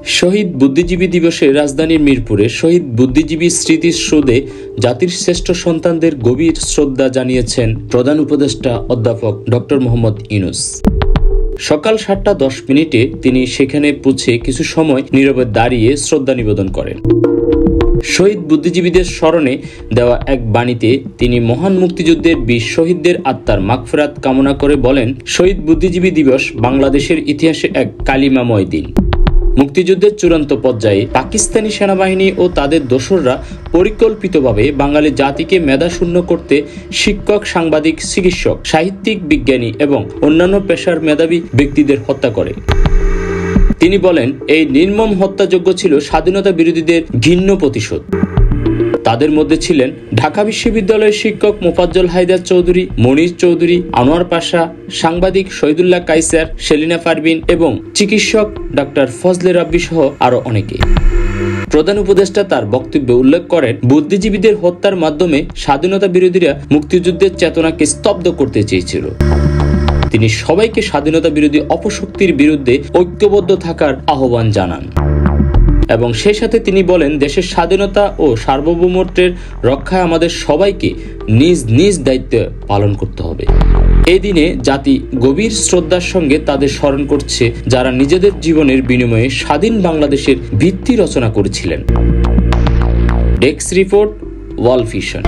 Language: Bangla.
শহীদ বুদ্ধিজীবী দিবসে রাজধানীর মিরপুরে শহীদ বুদ্ধিজীবী স্মৃতিসৌধে জাতির শ্রেষ্ঠ সন্তানদের গভীর শ্রদ্ধা জানিয়েছেন প্রধান উপদেষ্টা অধ্যাপক ডক্টর মোহাম্মদ ইউনূস। সকাল 7:10 তিনি সেখানে পৌঁছে কিছু সময় নীরবে দাঁড়িয়ে শ্রদ্ধা নিবেদন করেন। শহীদ বুদ্ধিজীবীদের স্মরণে দেওয়া এক বাণীতে তিনি মহান মুক্তিযুদ্ধের বীর শহীদদের আত্মার মাগফিরাত কামনা করে বলেন, শহীদ বুদ্ধিজীবী দিবস বাংলাদেশের ইতিহাসে এক কালিমাময় দিন। মুক্তিযুদ্ধের চূড়ান্ত পর্যায়ে পাকিস্তানি সেনাবাহিনী ও তাদের দোসররা পরিকল্পিতভাবে বাঙালি জাতিকে মেধাশূন্য করতে শিক্ষক, সাংবাদিক, চিকিৎসক, সাহিত্যিক, বিজ্ঞানী এবং অন্যান্য পেশার মেধাবী ব্যক্তিদের হত্যা করে। তিনি বলেন, এই নির্মম হত্যাযজ্ঞ ছিল স্বাধীনতা বিরোধীদের ঘৃণ্য প্রতিশোধ। তাদের মধ্যে ছিলেন ঢাকা বিশ্ববিদ্যালয়ের শিক্ষক মোফাজ্জল হায়দার চৌধুরী, মনির চৌধুরী, আনোয়ার পাশা, সাংবাদিক শহীদুল্লাহ কায়সার, সেলিনা পারভিন এবং চিকিৎসক ডাক্তার ফজলে রাব্বি সহ আরো অনেকে। প্রধান উপদেষ্টা তার বক্তব্যে উল্লেখ করেন, বুদ্ধিজীবীদের হত্যার মাধ্যমে স্বাধীনতা বিরোধীরা মুক্তিযুদ্ধের চেতনাকে স্তব্ধ করতে চেয়েছিল। তিনি সবাইকে স্বাধীনতা বিরোধী অপশক্তির বিরুদ্ধে ঐক্যবদ্ধ থাকার আহ্বান জানান এবং সেই সাথে তিনি বলেন, দেশের স্বাধীনতা ও সার্বভৌমত্বের রক্ষায় আমাদের সবাইকে নিজ নিজ দায়িত্ব পালন করতে হবে। এই দিনে জাতি গভীর শ্রদ্ধার সঙ্গে তাদের স্মরণ করছে যারা নিজেদের জীবনের বিনিময়ে স্বাধীন বাংলাদেশের ভিত্তি রচনা করেছিলেন। Desk report, world vision.